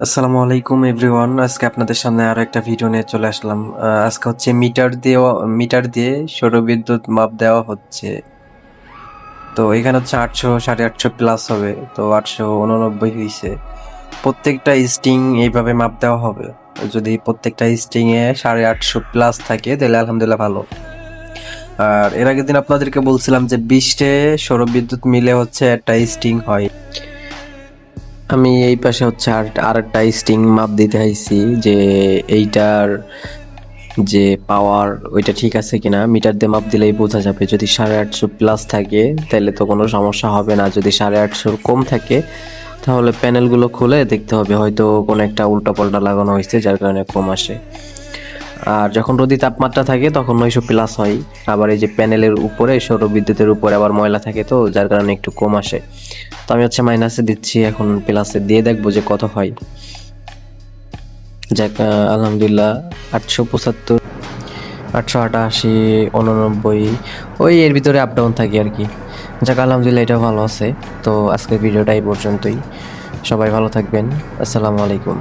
আসসালামু আলাইকুম এভরিওয়ান। আজকে আপনাদের সামনে আরো একটা ভিডিও নিয়ে চলে আসলাম। আজকে হচ্ছে মিটার দিয়ে সৌরবিদ্যুৎ মাপ দেওয়া হচ্ছে। তো এখানে হচ্ছে 800 850 প্লাস হবে, তো 889 হয়েছে। প্রত্যেকটা স্টিং এইভাবে মাপ দেওয়া হবে। যদি প্রত্যেকটা স্টিং এ 850 প্লাস থাকে তাহলে আলহামদুলিল্লাহ ভালো। আর এর আগের দিন আপনাদেরকে বলছিলাম যে 20টে সৌরবিদ্যুৎ মিলে হচ্ছে একটা স্টিং হয়। আমি এই পাশে হচ্ছে আরেকটা স্টিং মাপ দিতে চাইছি যে এইটার যে পাওয়ার ওইটা ঠিক আছে কিনা। মিটার দিয়ে মাপ দিলেই বোঝা যাবে। যদি 850 প্লাস থাকে তাহলে তো কোনো সমস্যা হবে না। যদি 850 কম থাকে তাহলে প্যানেলগুলো খুলে দেখতে হবে, হয়তো কোনো একটা উল্টাপাল্টা লাগানো হয়েছে যার কারণে কম আসে। আর যখন রোদি তাপমাত্রা থাকে তখন 900 প্লাস হয়। আবার এই যে প্যানেলের উপরে সৌরবিদ্যুতের উপরে আবার ময়লা থাকে, তো যার কারণে একটু কম আসে। তো আমি হচ্ছে মাইনাসে দিচ্ছি, এখন প্লাসে দিয়ে দেখবো যে কত হয়। যাক, আলহামদুলিল্লাহ 875, 888, 89, ওই এর ভিতরে আপ ডাউন থাকি আর কি। যাক, আলহামদুলিল্লাহ এটা ভালো আছে। তো আজকের ভিডিওটা এই পর্যন্তই। সবাই ভালো থাকবেন। আসসালামু আলাইকুম।